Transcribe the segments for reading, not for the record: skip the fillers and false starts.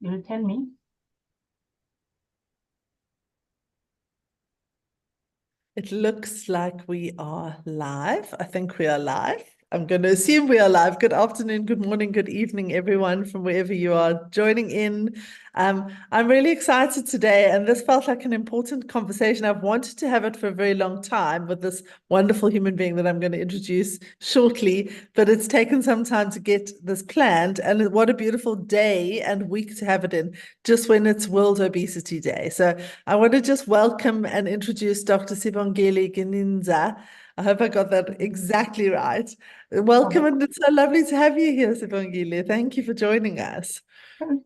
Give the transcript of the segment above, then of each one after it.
You'll tell me. It looks like we are live. I think we are live. I'm going to assume we are live. Good afternoon, good morning, good evening, everyone, from wherever you are joining in. I'm really excited today, and this felt like an important conversation. I've wanted to have it for a very long time with this wonderful human being that I'm going to introduce shortly, but it's taken some time to get this planned. And what a beautiful day and week to have it in, just when it's World Obesity Day. So I want to just welcome and introduce Dr. Sibongile Ginindza. I hope I got that exactly right. Welcome, and it's so lovely to have you here, Sibongile. Thank you for joining us.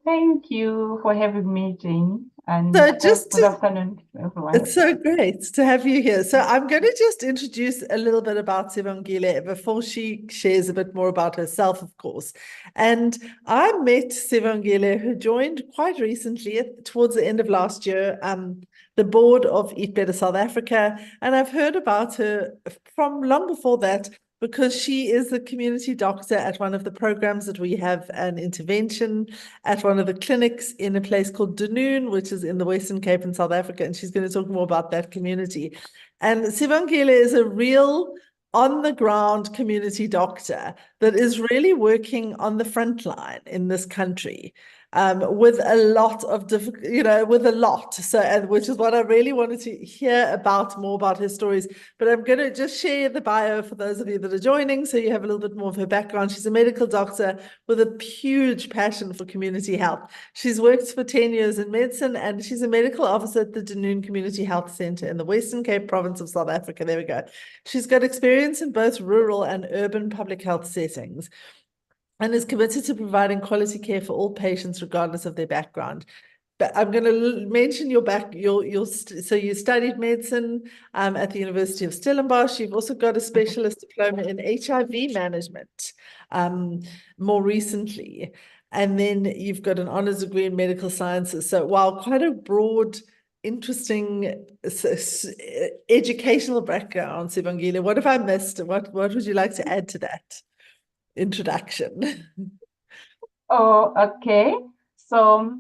Thank you for having me, Jayne. And So just good to afternoon, everyone. It's so great to have you here. So I'm going to just introduce a little bit about Sibongile before she shares a bit more about herself, of course. And I met Sibongile, who joined quite recently, towards the end of last year, the board of Eat Better South Africa. And I've heard about her from long before that, because she is the community doctor at one of the programs that we have an intervention at one of the clinics in a place called Dunoon, which is in the Western Cape in South Africa. And she's going to talk more about that community. And Sibongile is a real on the ground community doctor that is really working on the front line in this country. With a lot of with a lot. So, which is what I really wanted to hear about, more about her stories. But I'm going to just share the bio for those of you that are joining, so you have a little bit more of her background. She's a medical doctor with a huge passion for community health. She's worked for 10 years in medicine, and she's a medical officer at the Dunoon Community Health Centre in the Western Cape province of South Africa. There we go. She's got experience in both rural and urban public health settings, and is committed to providing quality care for all patients, regardless of their background. But I'm going to mention so you studied medicine at the University of Stellenbosch. You've also got a specialist diploma in HIV management more recently. And then you've got an honors degree in medical sciences. So, wow, quite a broad, interesting educational background, Sibongile. What have I missed? What would you like to add to that introduction? Oh, okay. So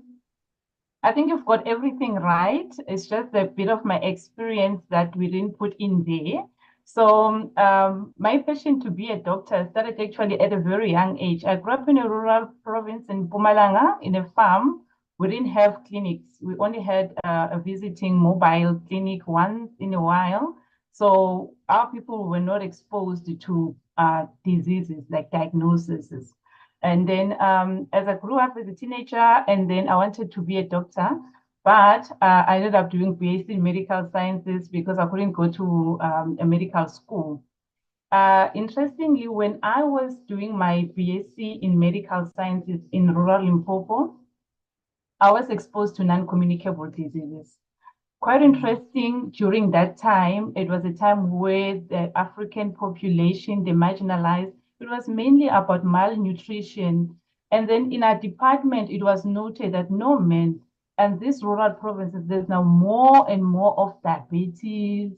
I think you've got everything right. It's just a bit of my experience that we didn't put in there. So my passion to be a doctor started actually at a very young age. I grew up in a rural province in Mpumalanga in a farm. We didn't have clinics. We only had a visiting mobile clinic once in a while. So our people were not exposed to diseases like diagnoses. And then as I grew up as a teenager, and then I wanted to be a doctor, but I ended up doing BSc in medical sciences because I couldn't go to a medical school. Interestingly, when I was doing my BSc in medical sciences in rural Limpopo, I was exposed to non-communicable diseases. Quite interesting, during that time, it was a time where the African population, the marginalized, it was mainly about malnutrition. And then in our department, it was noted that no men, and these rural provinces, there's now more and more of diabetes,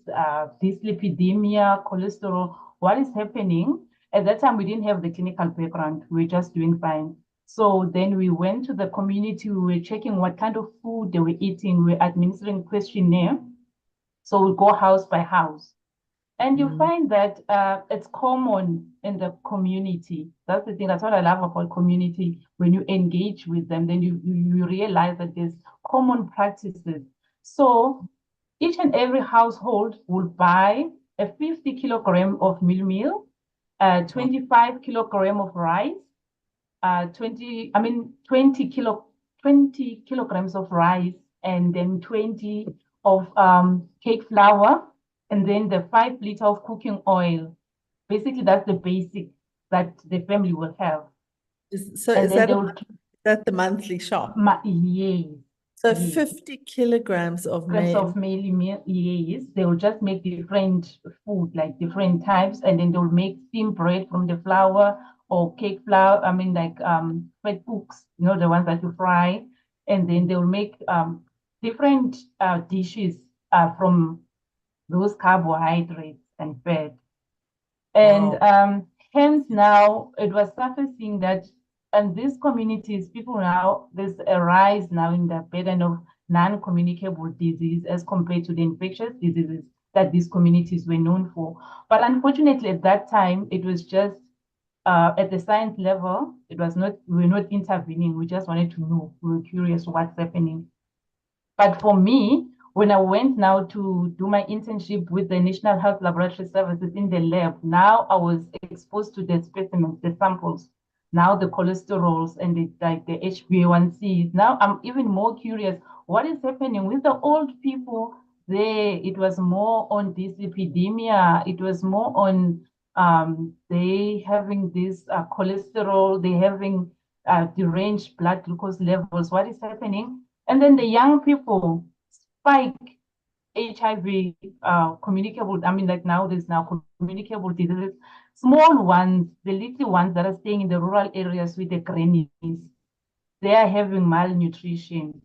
dyslipidemia, cholesterol. What is happening? At that time, we didn't have the clinical background. We were just doing fine. So then we went to the community, we were checking what kind of food they were eating, we were administering questionnaire. So we go house by house. And you find that it's common in the community. That's the thing, that's what I love about community. When you engage with them, then you realize that there's common practices. So each and every household will buy a 50 kilogram of meal, 25 kilogram of rice, 20 kilograms of rice, and then 20 of cake flour, and then the 5 liter of cooking oil. Basically, that's the basic that the family will have. So And is then that the monthly shop? Yes. So Yes. 50 kilograms of meal. Yes. They will just make different food, like different types, and then they'll make steamed bread from the flour or cake flour. I mean, like bread cooks, the ones that you fry, and then they'll make different dishes from those carbohydrates and fat. And Wow. hence now it was surfacing that and these communities, people now, there's a rise now in the burden of non-communicable disease as compared to the infectious diseases that these communities were known for. But unfortunately, at that time, it was just at the science level, it was not, we were not intervening. We just wanted to know. We were curious what's happening. But for me, when I went now to do my internship with the National Health Laboratory Services in the lab, now I was exposed to the specimens, the samples, now the cholesterols and the HbA1cs. Now I'm even more curious, what is happening with the old people there? It was more on dyslipidemia. It was more on they having this cholesterol, they having deranged blood glucose levels. What is happening? And then the young people spike HIV, communicable, I mean, like now there's now communicable diseases, small ones, the little ones that are staying in the rural areas with the grannies, they are having malnutrition.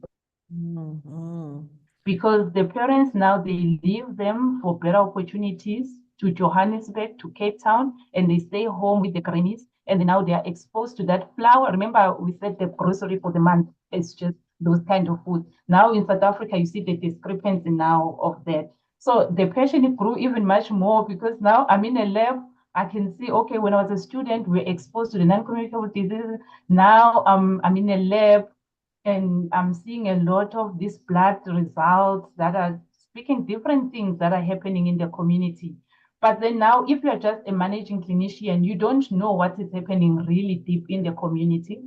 Because the parents now, they leave them for better opportunities to Johannesburg, to Cape Town, and they stay home with the grannies, and now they are exposed to that flour. Remember, we said the grocery for the month is just those kind of food. Now in South Africa, you see the discrepancy now of that. So the passion grew even much more because now I'm in a lab. I can see, okay, when I was a student, we're exposed to the non-communicable diseases. Now I'm in a lab and I'm seeing a lot of these blood results that are speaking different things that are happening in the community. But then now, if you're just a managing clinician, you don't know what is happening really deep in the community.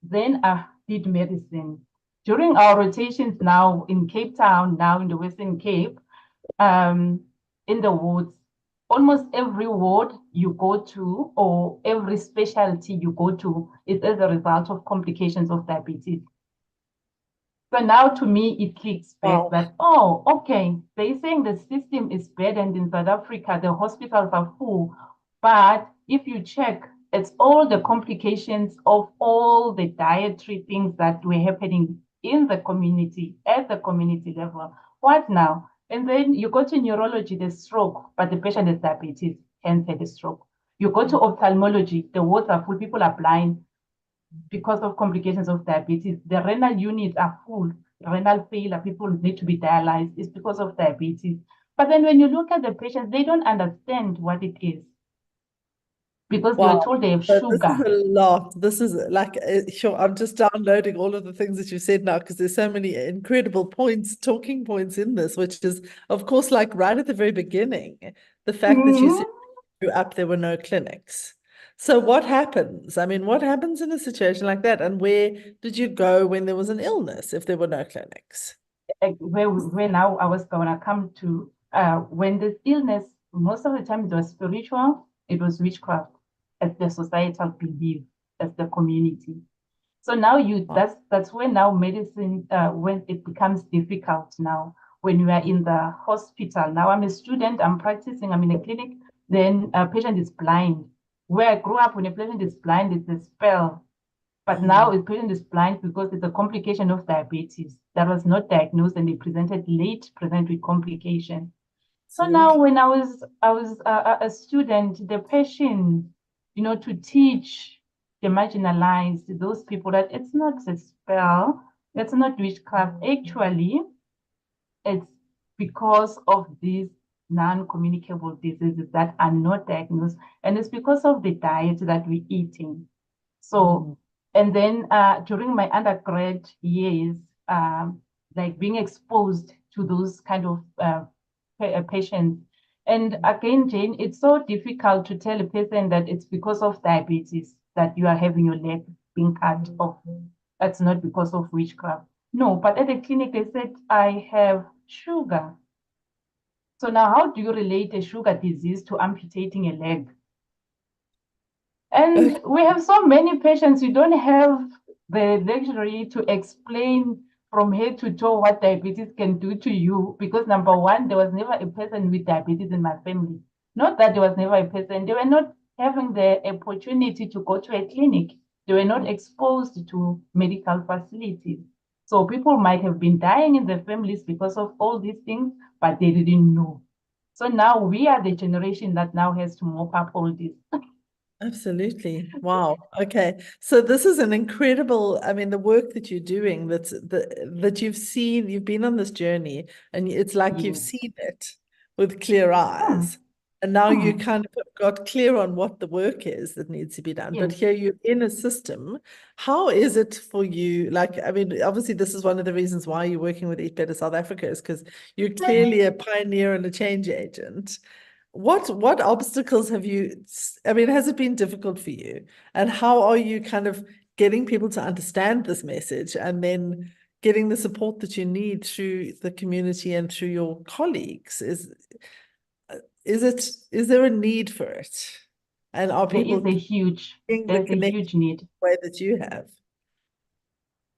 Then I did medicine. During our rotations now in Cape Town, now in the Western Cape, in the wards, almost every ward you go to or every specialty you go to is as a result of complications of diabetes. So now to me, it clicks back that, oh, okay, they're saying the system is bad and in South Africa, the hospitals are full. But if you check, it's all the complications of all the dietary things that were happening in the community, at the community level. What now? And then you go to neurology, the stroke, but the patient has diabetes, hence had a stroke. You go to ophthalmology, the wards are full, people are blind because of complications of diabetes. The renal units are full, renal failure, people need to be dialyzed. It's because of diabetes. But then when you look at the patients, they don't understand what it is because they were told they have So this is sugar. a lot. This is like, sure, I'm just downloading all of the things that you said now because there's so many incredible points, talking points in this, which is, of course, like right at the very beginning, the fact that you said you up there were no clinics. So what happens? I mean, what happens in a situation like that? And where did you go when there was an illness if there were no clinics? Where now I was gonna come to when this illness, most of the time it was spiritual, it was witchcraft as the societal belief, as the community. So now that's when now medicine when it becomes difficult now when you are in the hospital. Now I'm a student, I'm practicing, I'm in a clinic, then a patient is blind. Where I grew up, when a patient is blind, it's a spell. But now a patient is blind because it's a complication of diabetes that was not diagnosed and they presented late, present with complication. So now when I was a student, the passion, to teach the marginalized, those people that it's not a spell, it's not witchcraft. Actually, it's because of these non-communicable diseases that are not diagnosed, and it's because of the diet that we're eating. So, and then during my undergrad years, like being exposed to those kind of patients. And again, Jayne, it's so difficult to tell a person that it's because of diabetes that you are having your leg being cut off. That's not because of witchcraft. No, but at the clinic, they said, I have sugar. So now how do you relate a sugar disease to amputating a leg? And we have so many patients, you don't have the luxury to explain from head to toe what diabetes can do to you, because number one, there was never a person with diabetes in my family. Not that there was never a person, they were not having the opportunity to go to a clinic. They were not exposed to medical facilities. So people might have been dying in their families because of all these things, but they didn't know. So now we are the generation that now has to mop up all this. Absolutely. Wow. Okay. So this is an incredible, I mean, the work that you're doing, that you've seen, you've been on this journey and it's like you've Yes. seen it with clear Hmm. eyes. And now you Hmm. kind of got clear on what the work is that needs to be done. But Yes. here you're in a system. How is it for you? Like, I mean, obviously, this is one of the reasons why you're working with Eat Better South Africa is because you're clearly a pioneer and a change agent. What obstacles have you, I mean, has it been difficult for you? And how are you kind of getting people to understand this message and then getting the support that you need through the community and through your colleagues? Is there a need for it? And are There is people a huge, getting the there's a connection huge need. the way that you have?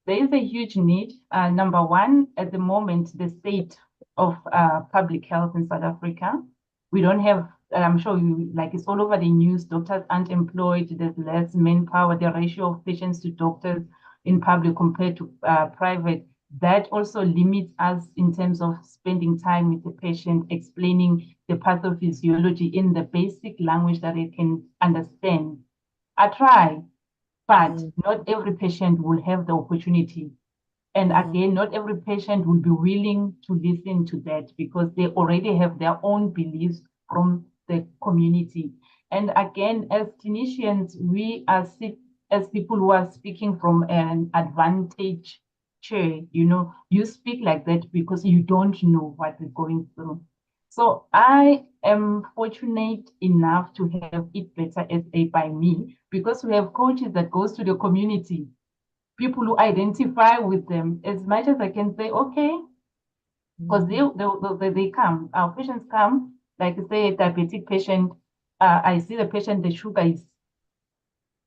There is a huge need. Number one, at the moment, the state of public health in South Africa, we don't have, I'm sure you, like it's all over the news, doctors aren't employed, there's less manpower, the ratio of patients to doctors in public compared to private. That also limits us in terms of spending time with the patient, explaining the pathophysiology in the basic language that they can understand. I try, but Mm, not every patient will have the opportunity. And mm, again, not every patient will be willing to listen to that because they already have their own beliefs from the community. And again, as clinicians, we are as people who are speaking from an advantage chair, you speak like that because you don't know what we're going through. So I am fortunate enough to have It Better SA by me because we have coaches that goes to the community, people who identify with them. As much as I can say, okay, because mm, they come, our patients come, like say a diabetic patient, I see the patient, the sugar is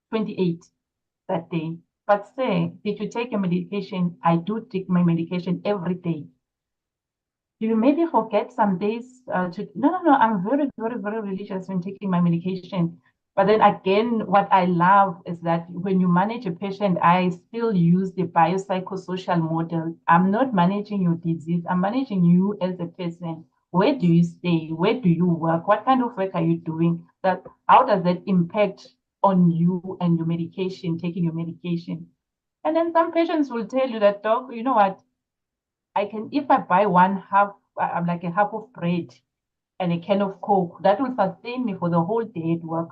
28 that day. But say, did you take your medication? I do take my medication every day. You maybe forget some days no, I'm very, very, very religious when taking my medication. But then again, what I love is that when you manage a patient, I still use the biopsychosocial model. I'm not managing your disease, I'm managing you as a person. Where do you stay? Where do you work? What kind of work are you doing? That how does that impact on you and your medication, taking your medication? And then some patients will tell you that, doc, you know what? I can, if I buy one half, I'm like a half of bread and a can of Coke, that will sustain me for the whole day at work.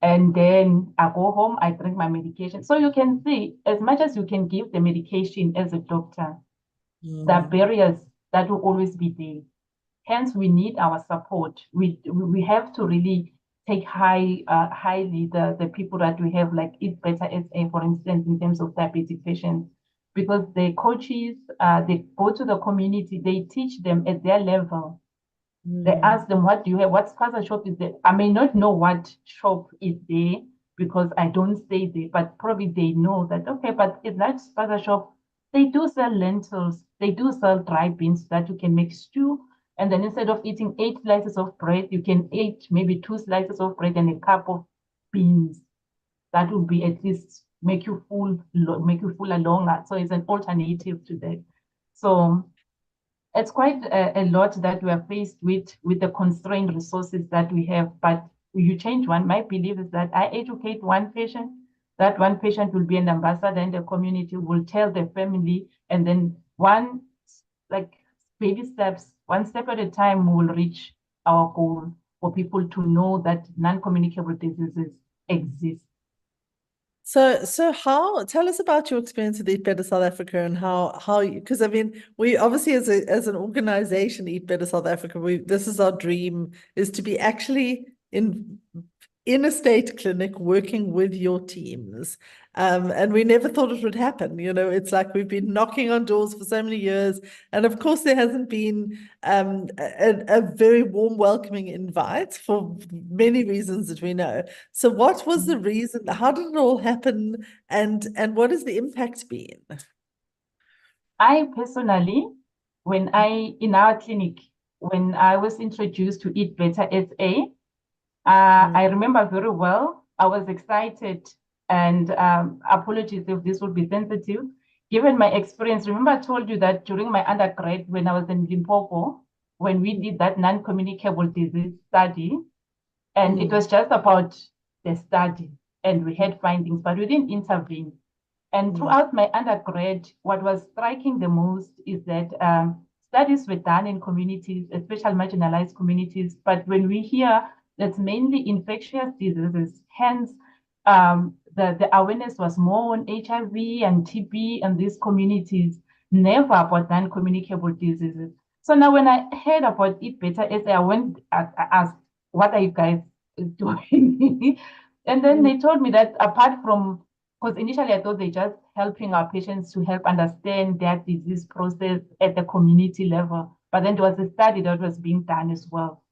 And then I go home, I drink my medication. So you can see, as much as you can give the medication as a doctor, there are mm, barriers that will always be there. Hence, we need our support. We have to really take highly the people that we have, like Eat Better SA, for instance, in terms of diabetic patients, because the coaches, they go to the community, they teach them at their level. They mm, ask them, what do you have? What spaza shop is there? I may not know what shop is there because I don't stay there, but probably they know that, okay, but in that spaza shop, they do sell lentils, they do sell dry beans that you can make stew. And then instead of eating 8 slices of bread, you can eat maybe 2 slices of bread and a cup of beans. That would be at least make you full longer. So it's an alternative to that. So it's quite a lot that we are faced with the constrained resources that we have. But you change one. My belief is that I educate one patient, that one patient will be an ambassador in the community, will tell the family, and then one, like baby steps, one step at a time, we will reach our goal for people to know that non-communicable diseases exist. So how, tell us about your experience with Eat Better South Africa and how you, because I mean, we obviously as an organization, Eat Better South Africa, this is our dream, is to be actually in a state clinic working with your teams. And we never thought it would happen. It's like we've been knocking on doors for so many years. And of course, there hasn't been a very warm, welcoming invite for many reasons that we know. So what was the reason? How did it all happen? And what has the impact been? I personally, in our clinic, when I was introduced to Eat Better SA, Mm, I remember very well. I was excited, and apologies if this would be sensitive. Given my experience, remember I told you that during my undergrad, when I was in Limpopo, when we did that non-communicable disease study, And it was just about the study, and we had findings, but we didn't intervene. And throughout my undergrad, what was striking the most is that studies were done in communities, especially marginalized communities. But when we hear that's mainly infectious diseases, hence the awareness was more on HIV and TB and these communities, never about non-communicable diseases. So now when I heard about Eat Better SA, I went and asked, what are you guys doing? And then they told me that apart from, because initially I thought they just helping our patients to help understand their disease process at the community level, but then there was a study that was being done as well.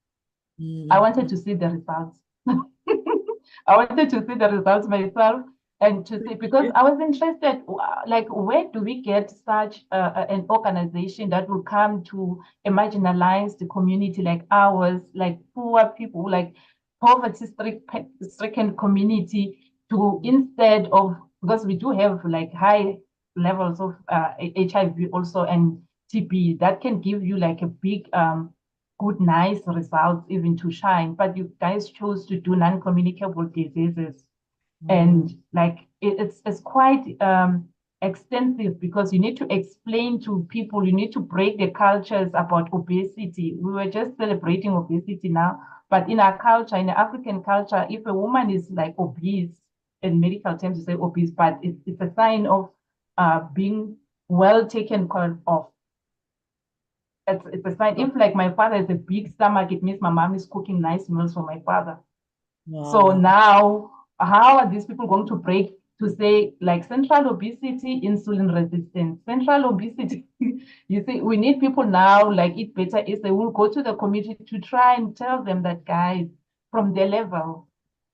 I wanted to see the results. I wanted to see the results myself and to see, because I was interested, like, where do we get such an organization that will come to a marginalized community like ours, like poor people, like poverty-stricken community, to instead of, because we do have like high levels of HIV also and TB that can give you like a big good, nice results even to shine, but you guys chose to do non-communicable diseases. And like it's quite extensive, because you need to explain to people, you need to break the cultures about obesity. We were just celebrating obesity now, but in our culture, in the African culture, if a woman is like obese, in medical terms you say obese, but it's a sign of being well taken care of. It's a sign. If like my father has a big stomach, it means my mom is cooking nice meals for my father. So now, how are these people going to break to say like central obesity, insulin resistance, central obesity? You see, we need people now like Eat Better is they will go to the community to try and tell them that, guys, from their level,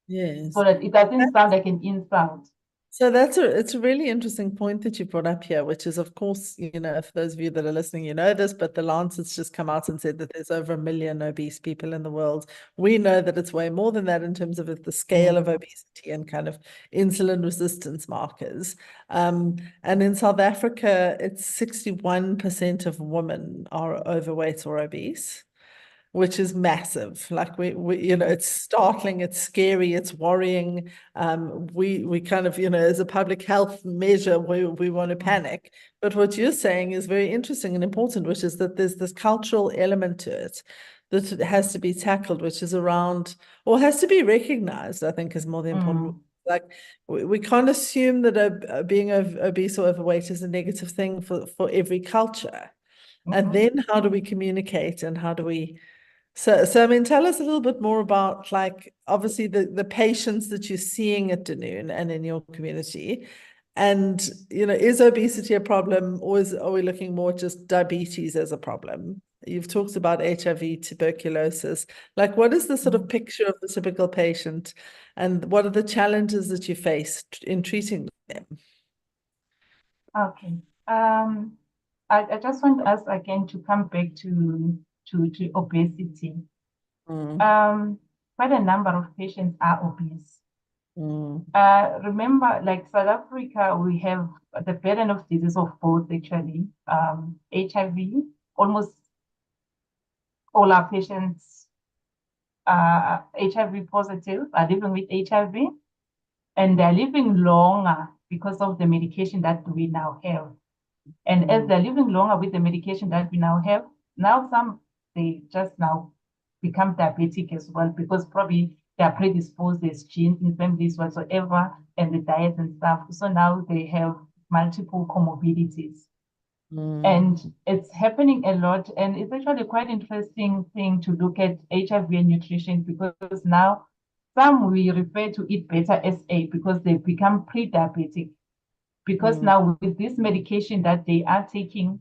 Yes. so that it doesn't sound like an insult. So it's a really interesting point that you brought up here, which is, of course, for those of you that are listening, you know this, but the Lancet's just come out and said that there's over 1 million obese people in the world. We know that it's way more than that in terms of the scale of obesity and kind of insulin resistance markers. And in South Africa, it's 61% of women are overweight or obese, which is massive. Like we it's startling, it's scary, it's worrying. We kind of, as a public health measure, we want to panic. But what you're saying is very interesting and important, which is that there's this cultural element to it that has to be tackled, which is around, or has to be recognized, I think, is more the important. Like we can't assume that being obese or overweight is a negative thing for every culture. And then how do we communicate, and how do we so I mean, tell us a little bit more about, like, obviously the patients that you're seeing at Dunoon and in your community. And, is obesity a problem, or are we looking more at just diabetes as a problem? You've talked about HIV, tuberculosis. Like, what is the sort of picture of the typical patient, and what are the challenges that you face in treating them? Okay. I just want us again to come back to obesity. Quite a number of patients are obese. Remember, like South Africa, we have the burden of disease of both, actually. HIV, almost all our patients are HIV positive, are living with HIV, and they're living longer because of the medication that we now have. And as they're living longer with the medication that we now have, now they just now become diabetic as well, because probably they are predisposed, there's genes in families whatsoever, and the diet and stuff. So now they have multiple comorbidities. And it's happening a lot. And it's actually quite interesting thing to look at HIV and nutrition, because now some we refer to Eat Better SA because they become pre-diabetic. Because now with this medication that they are taking,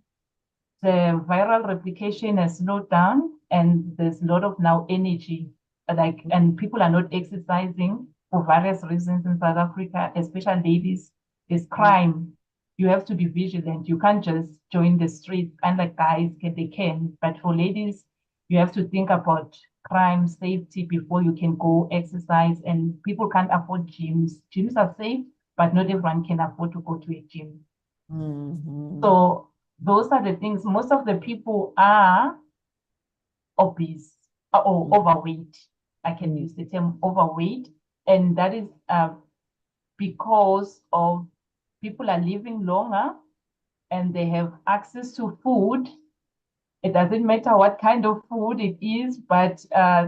the viral replication has slowed down, and there's a lot of now energy, and people are not exercising for various reasons in South Africa, especially ladies. There's crime. You have to be vigilant. You can't just join the streets, unlike guys, they can. But for ladies, you have to think about crime, safety before you can go exercise, and people can't afford gyms. Gyms are safe, but not everyone can afford to go to a gym. So those are the things. Most of the people are obese or overweight. I can use the term overweight, and that is because of people are living longer and they have access to food. It doesn't matter what kind of food it is, but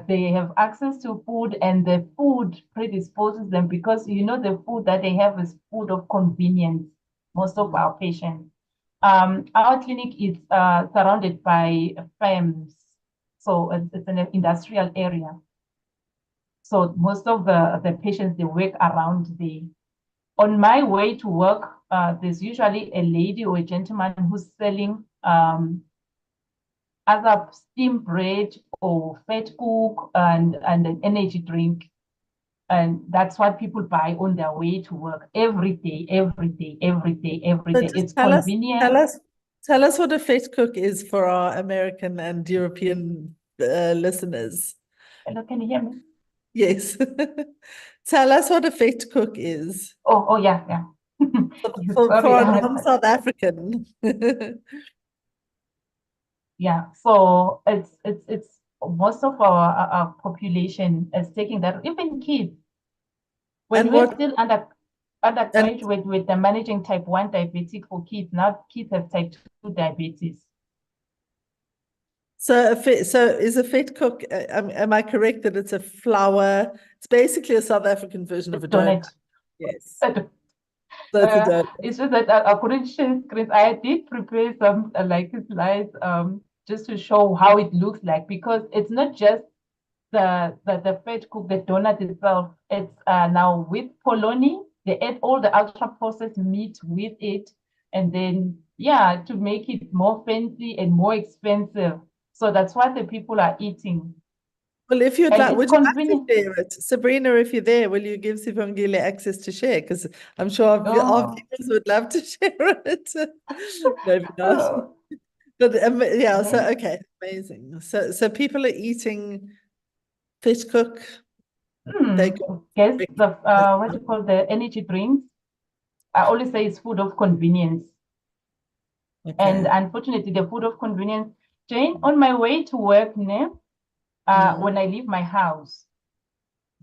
they have access to food, and the food predisposes them, because the food that they have is food of convenience, most of our patients. Our clinic is surrounded by farms, so it's an industrial area. So most of the patients, they work around the. On my way to work, there's usually a lady or a gentleman who's selling either steamed bread or fat cook and an energy drink. And that's what people buy on their way to work every day, every day, every day, every So day. just It's convenient. tell us what a fat cook is for our American and European listeners. Hello, can you hear me? Yes. Tell us what a fat cook is. Oh, yeah, yeah. For Sorry. a non-South African. Yeah, so it's most of our population is taking that, even kids. When And we're what still and undergraduate with the managing type 1 diabetic for kids, now kids have type 2 diabetes. so is a fat cook, am I correct that it's a flour? It's basically a South African version of a donut. Donut. Yes. So it's a donut. It's just that I couldn't share screens. I did prepare some like slides just to show how it looks like, because it's not just the fat cook, the donut itself. It's now with polony. They add all the ultra processed meat with it, and then to make it more fancy and more expensive. So that's what the people are eating. Well, if you'd And like, it's would you like to convenient. share it? Sabrina, if you're there, will you give Sibongile access to share? Because I'm sure our Oh, viewers would love to share it. Maybe not. oh, But yeah, so okay. okay, amazing. So people are eating fish cook. They go Guess the what you call the energy drinks. I always say it's food of convenience. And okay. unfortunately, the food of convenience, Jane, on my way to work, when I leave my house,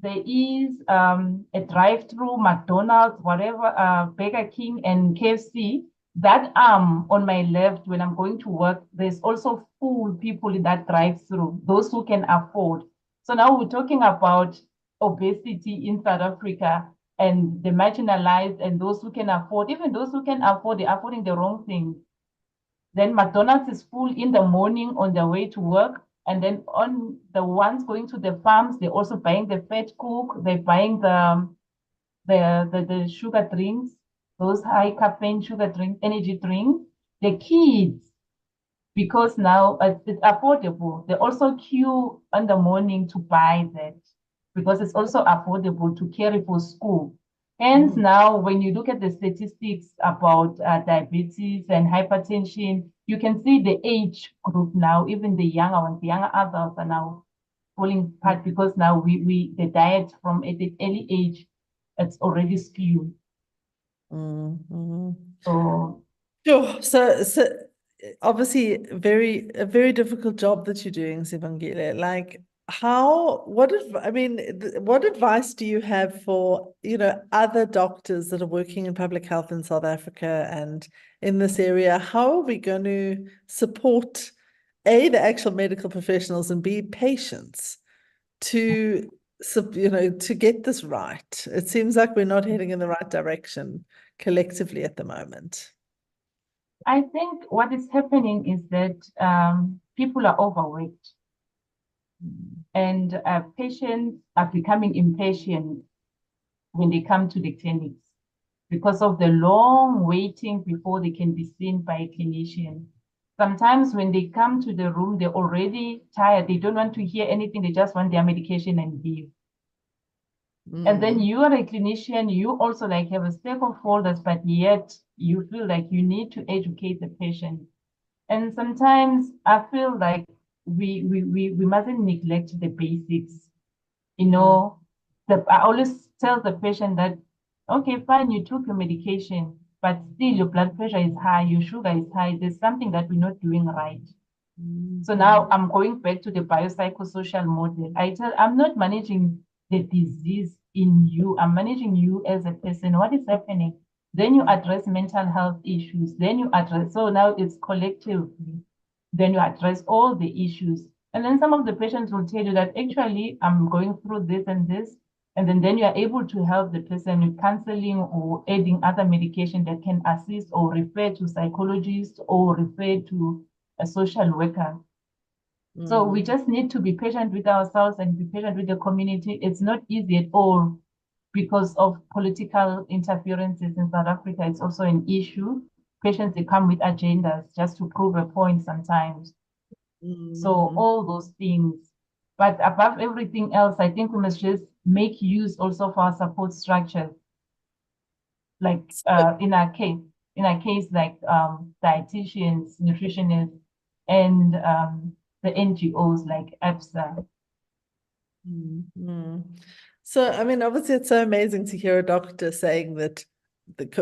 there is a drive-through McDonald's, whatever, Burger King and KFC. That on my left, when I'm going to work, there's also full people in that drive-through, those who can afford. So now we're talking about obesity in South Africa, and the marginalized and those who can afford, even those who can afford, they're affording the wrong things. Then McDonald's is full in the morning on their way to work. And then on the ones going to the farms, they're also buying the fat cook, they're buying the sugar drinks, those high caffeine sugar drinks, energy drinks. The kids, because now it's affordable, they also queue in the morning to buy that, because it's also affordable to carry for school. Hence, now when you look at the statistics about diabetes and hypertension, you can see the age group now, even the younger ones, the younger adults are now falling apart, because now the diet from at the early age, it's already skewed. Mm-hmm. So Sure. So obviously a very difficult job that you're doing, Sibongile. Like what advice do you have for, other doctors that are working in public health in South Africa and in this area? How are we going to support A, the actual medical professionals, and B, patients to to get this right? It seems like we're not heading in the right direction collectively at the moment. I think what is happening is that people are overweight, and patients are becoming impatient when they come to the clinics because of the long waiting before they can be seen by a clinician. Sometimes when they come to the room, they're already tired. They don't want to hear anything. They just want their medication and leave. And then you are a clinician, you also like have a stack of folders, but yet you feel like you need to educate the patient. And sometimes I feel like we mustn't neglect the basics. I always tell the patient that, okay, fine, you took your medication, but still your blood pressure is high, your sugar is high. There's something that we're not doing right. So now I'm going back to the biopsychosocial model. I'm not managing the disease in you. I'm managing you as a person. What is happening? Then you address mental health issues. Then you address, so now it's collectively. Then you address all the issues. And then some of the patients will tell you that actually I'm going through this and this. And then you are able to help the person with counseling or adding other medication that can assist or refer to psychologists or refer to a social worker. So we just need to be patient with ourselves and be patient with the community. It's not easy at all because of political interferences in South Africa. It's also an issue. Patients, they come with agendas just to prove a point sometimes. So all those things. But above everything else, I think we must just make use also of our support structures. Like in our case, like dietitians, nutritionists, and the NGOs like EPSA. So, I mean, obviously, it's so amazing to hear a doctor saying that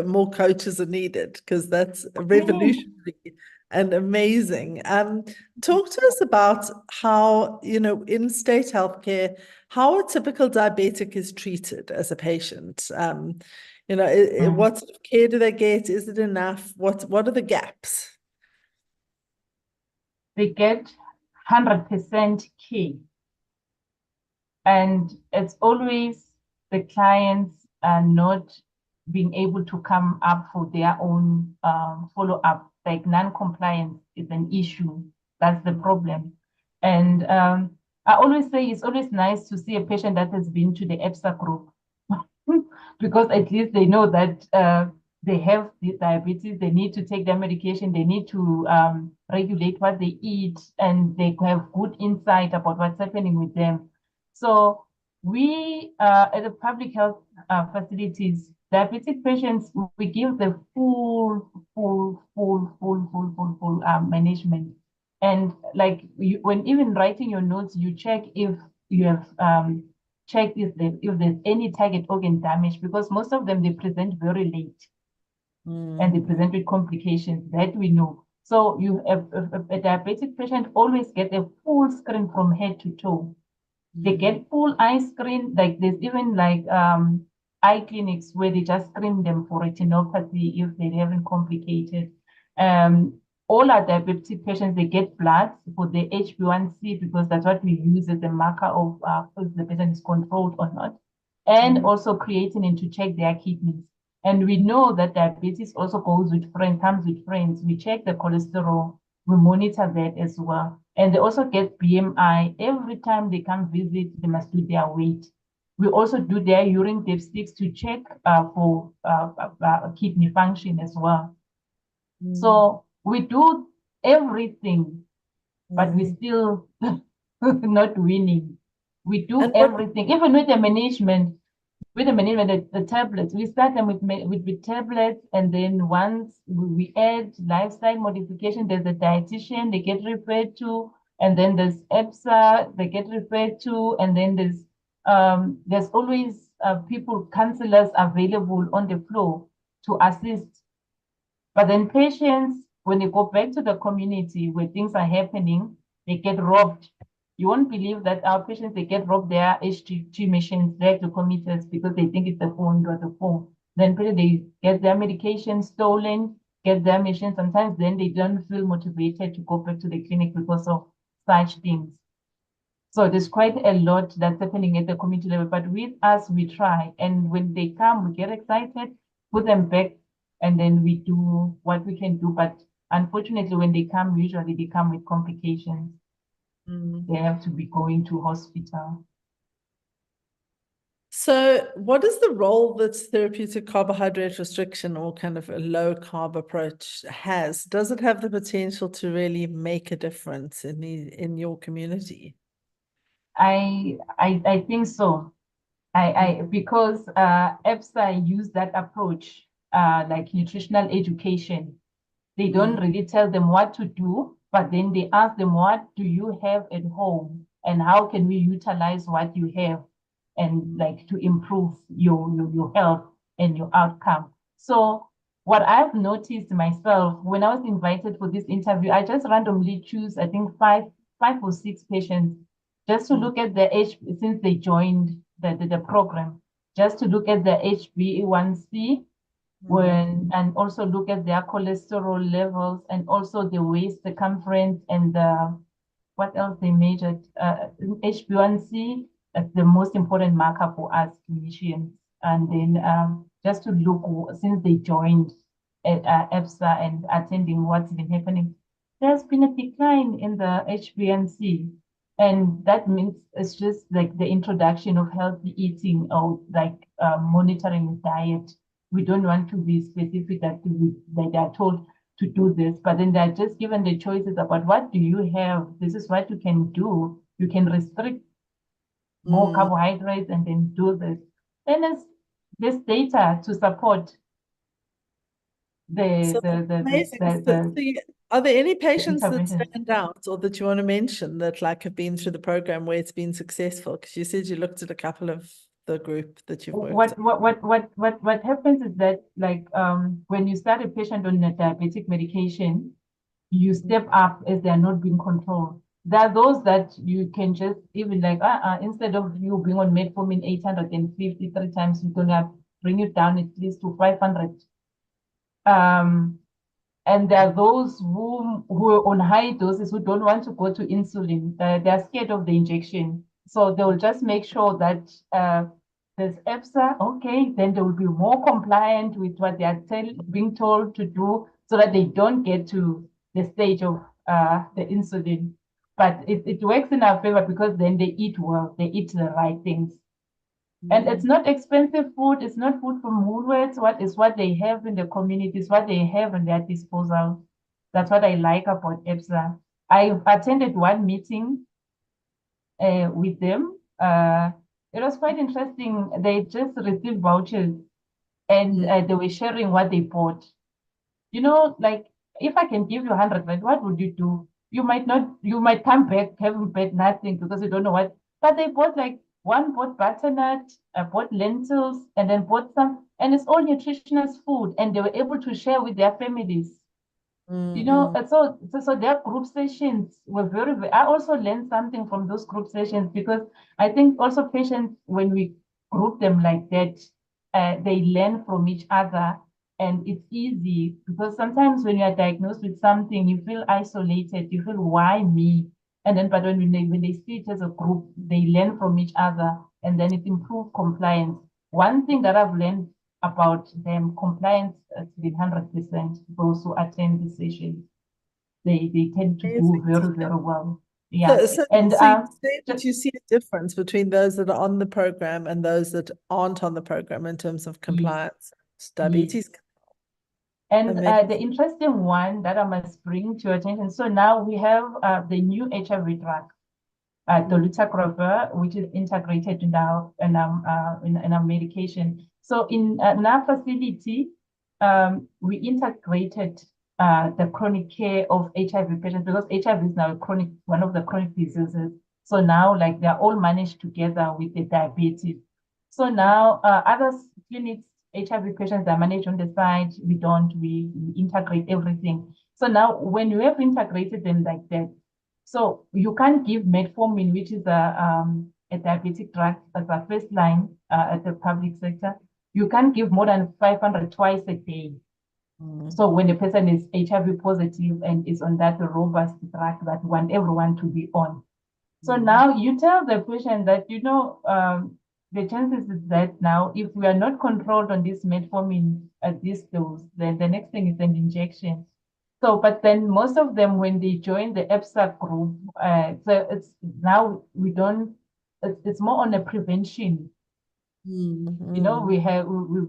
more coaches are needed, because that's revolutionary and amazing. Talk to us about how, in state healthcare, how a typical diabetic is treated as a patient. What sort of care do they get? Is it enough? What are the gaps? They get 100% care. And it's always the clients are not being able to come up for their own follow-up. Like non-compliance is an issue. That's the problem. And I always say it's always nice to see a patient that has been to the EPSA group because at least they know that they have diabetes, they need to take their medication, they need to regulate what they eat, and they have good insight about what's happening with them. So we, at the public health facilities, diabetic patients, we give the full management. And like when even writing your notes, you check if you have checked if there's any target organ damage, because most of them, they present very late and they present with complications that we know. So you have a diabetic patient always get a full screen from head to toe. They get full eye screen. Like there's even like eye clinics where they just screen them for retinopathy if they haven't complicated. All our diabetic patients, they get blood for the HbA1c because that's what we use as a marker of if the patient is controlled or not. And also creatinine to check their kidneys. And we know that diabetes also comes with friends. We check the cholesterol. We monitor that as well. And they also get BMI. Every time they come visit, they must do their weight. We also do their urine dipsticks to check for kidney function as well. So we do everything, but we still not winning. We do everything, even with the management. With the tablets, we start them with tablets, and then once we add lifestyle modification, there's a dietitian they get referred to, and then there's EPSA they get referred to, and then there's always people, counselors available on the floor to assist. But then patients, when they go back to the community where things are happening, they get robbed. You won't believe that our patients, they get robbed their HTG machines there to commuters because they think it's the phone or the phone. Then they get their medication stolen, get their machine. Sometimes then they don't feel motivated to go back to the clinic because of such things. So there's quite a lot that's happening at the community level, but with us, we try. And when they come, we get excited, put them back, and then we do what we can do. But unfortunately, when they come, usually they come with complications. They have to be going to hospital. So what is the role that therapeutic carbohydrate restriction, or kind of a low carb approach, has? Does it have the potential to really make a difference in your community? I think so. Because EPSA use that approach, like nutritional education. They don't really tell them what to do, but then they ask them, what do you have at home? And how can we utilize what you have and like to improve your health and your outcome? So what I've noticed myself when I was invited for this interview, I just randomly choose, I think five or six patients just to look at their H since they joined the program, just to look at their HbA1c and also look at their cholesterol levels and also the waist circumference and what else they measured? HbA1c, that's the most important marker for us clinicians. And then just to look since they joined EBSA and attending what's been happening, there's been a decline in the HbA1c. And that means it's just like the introduction of healthy eating or like monitoring diet. We don't want to be specific that they are told to do this, but then they're just given the choices about what do you have? This is what you can do. You can restrict more carbohydrates and then do this. Then there's this data to support So amazing. Are there any patients that stand out or that you want to mention that like have been through the program where it's been successful? Because you said you looked at a couple of the group that you've worked what happens is that like when you start a patient on a diabetic medication, you step up as they are not being controlled. There are those that you can just even like instead of you being on metformin 853 times, you're gonna bring it down at least to 500. And there are those who are on high doses who don't want to go to insulin. They're scared of the injection. So they will just make sure that there's EBSA, okay, then they will be more compliant with what they are being told to do so that they don't get to the stage of the insulin. But it works in our favor because then they eat well, they eat the right things. And it's not expensive food. It's not food from Woolworths. What they have in the communities, what they have in their disposal. That's what I like about EBSA. I attended one meeting with them. It was quite interesting. They just received vouchers and they were sharing what they bought. You know, like if I can give you 100, right, what would you do? You might come back having bought nothing because you don't know what. But they bought like one bought butternut, bought lentils, and then bought some, and it's all nutritious food, and they were able to share with their families. You know, so their group sessions were very. I also learned something from those group sessions because I think also patients, when we group them like that, they learn from each other, and it's easy because sometimes when you are diagnosed with something, you feel isolated. You feel, why me? And then, but when they see it as a group, they learn from each other, and then it improves compliance. One thing that I've learned about them, compliance has been 100%. Those who attend the sessions, they tend to do very, very well. Yeah. So you say that you see a difference between those that are on the program and those that aren't on the program in terms of compliance, diabetes. And the interesting one that I must bring to your attention. So now we have the new HIV drug, dolutegravir, which is integrated in our medication. So in our facility, we integrated the chronic care of HIV patients because HIV is now one of the chronic diseases. So now, like, they're all managed together with the diabetes. So now, other clinics, HIV patients are managed on the side. We integrate everything. So now, when you have integrated them like that, so you can't give metformin, which is a diabetic drug, as a first line at the public sector. You can't give more than 500 twice a day. So when a person is HIV positive and is on that robust drug that we want everyone to be on. So now you tell the patient that, you know, the chances is that now if we are not controlled on this metformin at this dose, then the next thing is an injection. So, but then most of them, when they join the EBSA group, so it's now it's more on a prevention. You know, we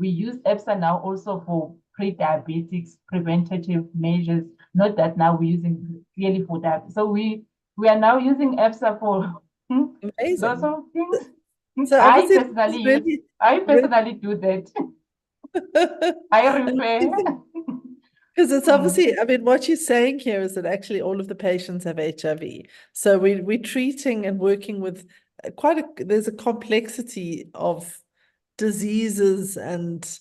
use EBSA now also for pre-diabetics, preventative measures. Not that now we're using clearly for that. So we are now using EBSA for lots of things. So I personally do that. I refer. Because it's obviously, I mean, what you're saying here is that actually all of the patients have HIV. So we're treating and working with there's a complexity of diseases and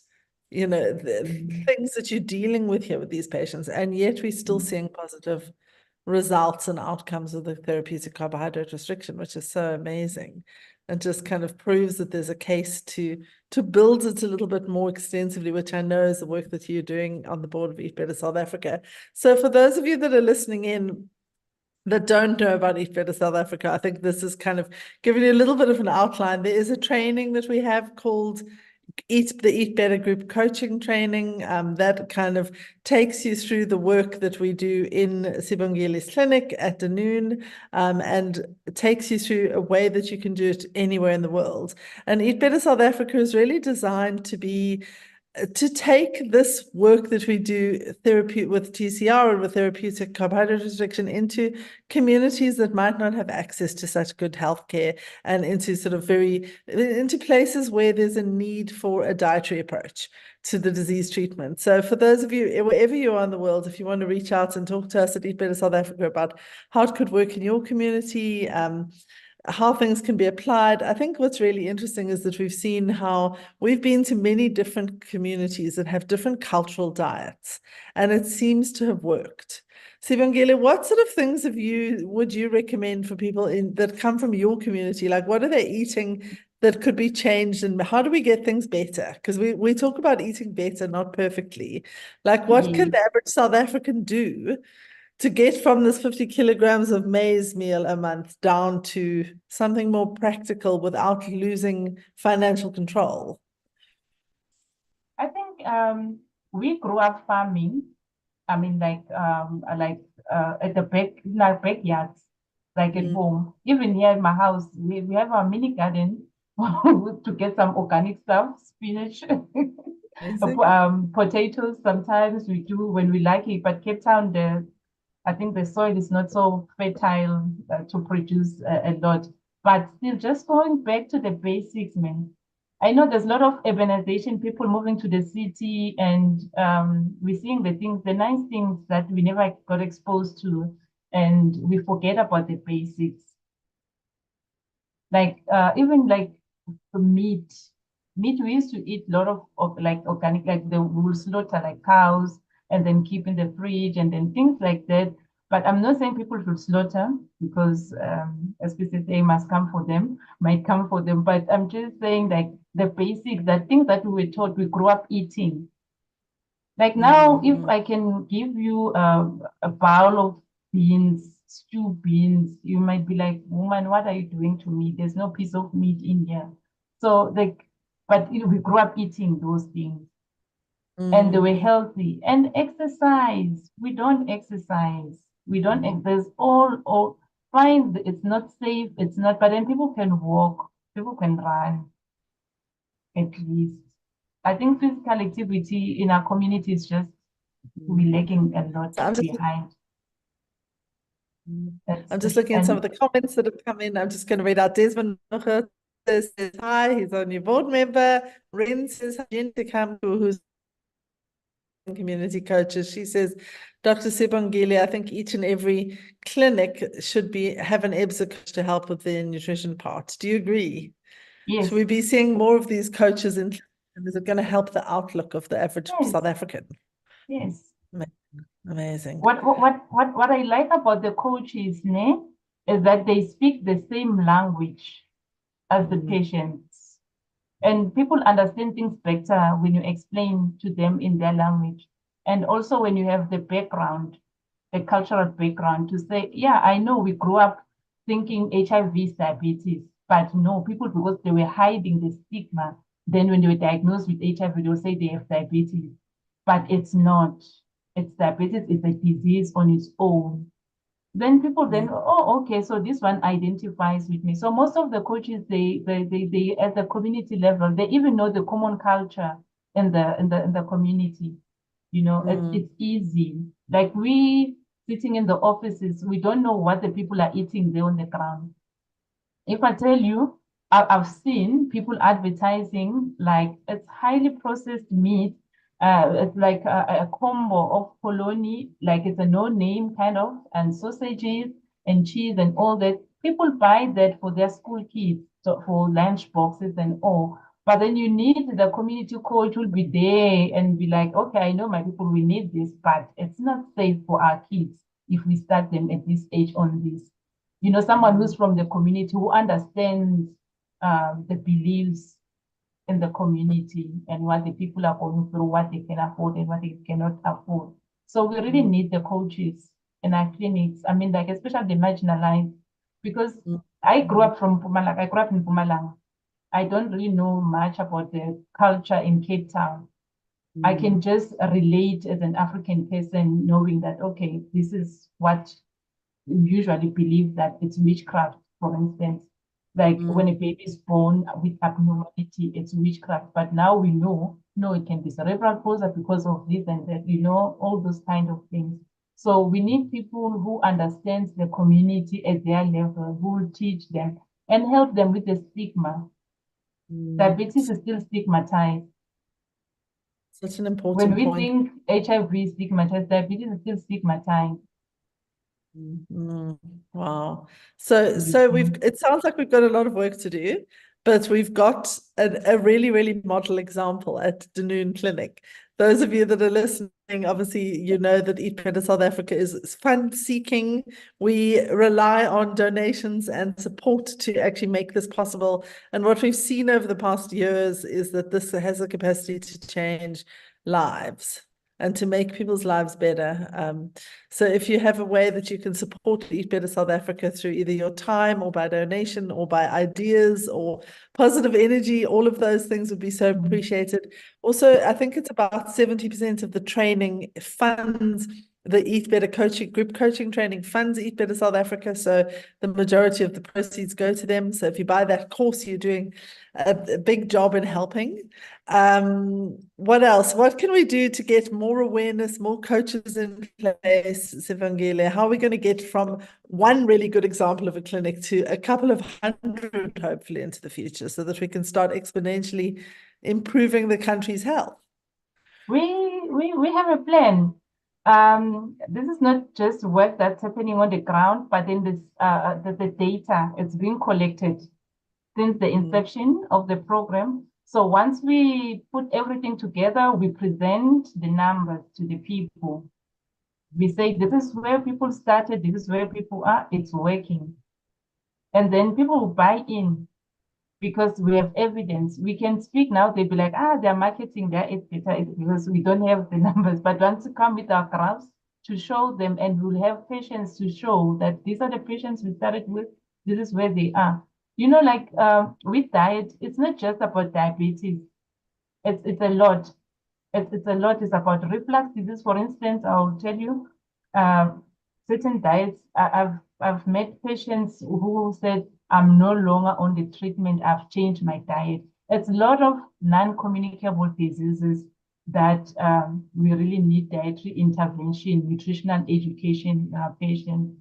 the things that you're dealing with here with these patients, and yet we're still seeing positive results and outcomes of the therapeutic carbohydrate restriction, which is so amazing, and just kind of proves that there's a case to build it a little bit more extensively, which I know is the work that you're doing on the board of Eat Better South Africa. So for those of you that are listening in that don't know about Eat Better South Africa, I think this is kind of giving you a little bit of an outline. There is a training that we have called the Eat Better Group coaching training that kind of takes you through the work that we do in Sibongile's clinic at Dunoon, and takes you through a way that you can do it anywhere in the world. And Eat Better South Africa is really designed to take this work that we do with TCR and with therapeutic carbohydrate restriction into communities that might not have access to such good healthcare, and into places where there's a need for a dietary approach to the disease treatment. So for those of you, wherever you are in the world, if you want to reach out and talk to us at Eat Better South Africa about how it could work in your community, how things can be applied. I think what's really interesting is that we've seen how we've been to many different communities that have different cultural diets, and it seems to have worked. Sibongile, what sort of things would you recommend for people that come from your community? Like, what are they eating that could be changed, and how do we get things better? Because we talk about eating better, not perfectly. Like, what can the average South African do to get from this 50 kilograms of maize meal a month down to something more practical without losing financial control? I think we grew up farming. I mean, at the in our backyards, like at home. Even here in my house, we have a mini garden to get some organic stuff, spinach, potatoes. Sometimes we do when we like it. But Cape Town, I think the soil is not so fertile to produce a lot. But still, just going back to the basics, man. I know there's a lot of urbanization, people moving to the city, and we're seeing the nice things that we never got exposed to, and we forget about the basics. Like even like the meat. Meat, we used to eat a lot of like organic, like we will slaughter like cows and then keep in the fridge and then things like that. But I'm not saying people should slaughter, because SPCA must come for them, might come for them. But I'm just saying like the basics, that things that we were taught, we grew up eating. Like now, if I can give you a bowl of beans, stew beans, you might be like, woman, what are you doing to me? There's no piece of meat in here. So like, but we grew up eating those things, and they were healthy. And exercise, we don't exercise. We don't, there's all fine. It's not safe. It's not, but then people can walk, people can run at least. I think physical activity in our community is just, we're lagging a lot behind. I'm just looking at some of the comments that have come in. I'm just going to read out. Desmond says hi, he's our new board member. Ren says hi, to come to who's community coaches. She says, Dr. Sibongile, I think each and every clinic should have an EBSA coach to help with the nutrition part. Do you agree? Yes. Should we be seeing more of these coaches in, and is it going to help the outlook of the average South African? Yes. Amazing. What I like about the coaches, is that they speak the same language as the patients. And people understand things better when you explain to them in their language. And also when you have the background, the cultural background, to say, yeah, I know we grew up thinking HIV is diabetes, but no, people, because they were hiding the stigma, then when they were diagnosed with HIV, they will say they have diabetes. But it's not. It's diabetes, it's a disease on its own. Then people oh, okay, so this one identifies with me. So most of the coaches, they at the community level, they even know the common culture in the community. You know, it's easy. Like we sitting in the offices, we don't know what the people are eating there on the ground. If I tell you, I've seen people advertising like it's highly processed meat. It's like a combo of polony, like it's a no-name kind of, and sausages and cheese and all that. People buy that for their school kids, so for lunch boxes and all. But then you need the community coach who will be there and be like, okay, I know my people, we need this, but it's not safe for our kids if we start them at this age on this. You know, someone who's from the community who understands the beliefs in the community and what the people are going through, what they can afford and what they cannot afford. So we really need the coaches in our clinics. I mean, like especially the marginalized, because I grew up from Mpumalanga. I grew up in Mpumalanga. I don't really know much about the culture in Cape Town. I can just relate as an African person, knowing that, okay, this is what we usually believe that it's witchcraft, for instance. Like when a baby is born with abnormality, it's witchcraft. But now we know, no, it can be cerebral palsy because of this and that, you know, all those kind of things. So we need people who understands the community at their level, who will teach them and help them with the stigma. Diabetes is still stigmatized. Such an When important we point. think HIV is stigmatized, diabetes is still stigmatized. Wow. So it sounds like we've got a lot of work to do, but we've got a really, really model example at Dunoon Clinic. Those of you that are listening, obviously, you know that Eat Better South Africa is fund seeking. We rely on donations and support to actually make this possible. And what we've seen over the past years is that this has a capacity to change lives and to make people's lives better. So if you have a way that you can support Eat Better South Africa through either your time or by donation or by ideas or positive energy, all of those things would be so appreciated. Also, I think it's about 70% of the training funds the Eat Better coaching, group coaching training funds Eat Better South Africa. So the majority of the proceeds go to them. So if you buy that course, you're doing a big job in helping. What else? What can we do to get more awareness, more coaches in place, Sibongile? How are we going to get from one really good example of a clinic to a couple of hundred, hopefully, into the future so that we can start exponentially improving the country's health? We have a plan. This is not just work that's happening on the ground, but then the data is being collected since the inception of the program. So once we put everything together, we present the numbers to the people. We say, this is where people started, this is where people are, it's working. And then people will buy in because we have evidence. We can speak now, they'll be like, they're marketing their It's Better because we don't have the numbers. But once we come with our graphs to show them, and we'll have patients to show that these are the patients we started with, this is where they are. You know, like with diet, it's not just about diabetes. It's a lot. It's a lot. It's about reflux disease, for instance. I'll tell you, uh, certain diets. I've met patients who said, I'm no longer on the treatment. I've changed my diet. It's a lot of non-communicable diseases that we really need dietary intervention, nutritional education in our patients.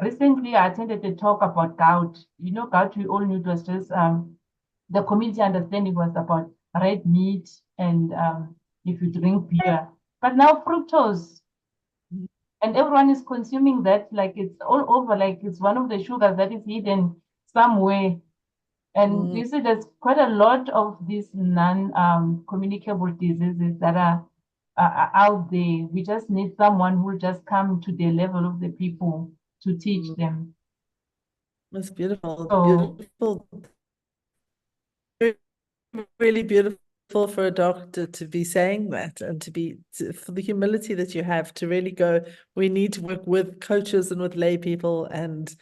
Recently, I attended a talk about gout. You know, gout, we all knew it was just the community understanding was about red meat and if you drink beer. But now fructose, and everyone is consuming that like it's all over, like it's one of the sugars that is hidden somewhere. And you see, there's quite a lot of these non-communicable diseases that are out there. We just need someone who will just come to the level of the people to teach them. That's beautiful. So, Beautiful. Really beautiful for a doctor to be saying that and for the humility that you have to really go, we need to work with coaches and with lay people, and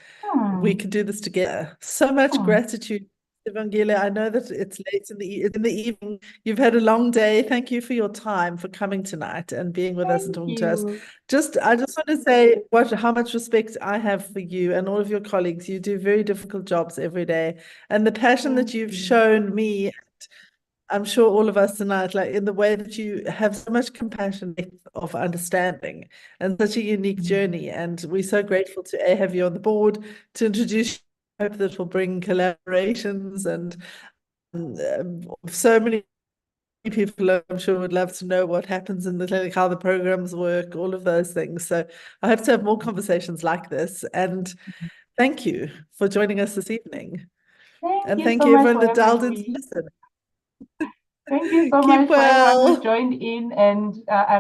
we can do this together. So much gratitude, Sibongile. I know that it's late in the evening. You've had a long day. Thank you for your time, for coming tonight and being with us and thank talking to us. you. I just want to say how much respect I have for you and all of your colleagues. You do very difficult jobs every day, and the passion that you've shown me, I'm sure all of us tonight, like in the way that you have so much compassion of understanding and such a unique journey. And we're so grateful to have you on the board, to introduce you. I hope that will bring collaborations and so many people I'm sure would love to know what happens in the clinic, how the programs work, all of those things. So I hope to have more conversations like this. And thank you for joining us this evening. Thank And you thank so you much everyone for that dialed having in to me. listen. Thank you so Keep much for everyone who well. joined in, and I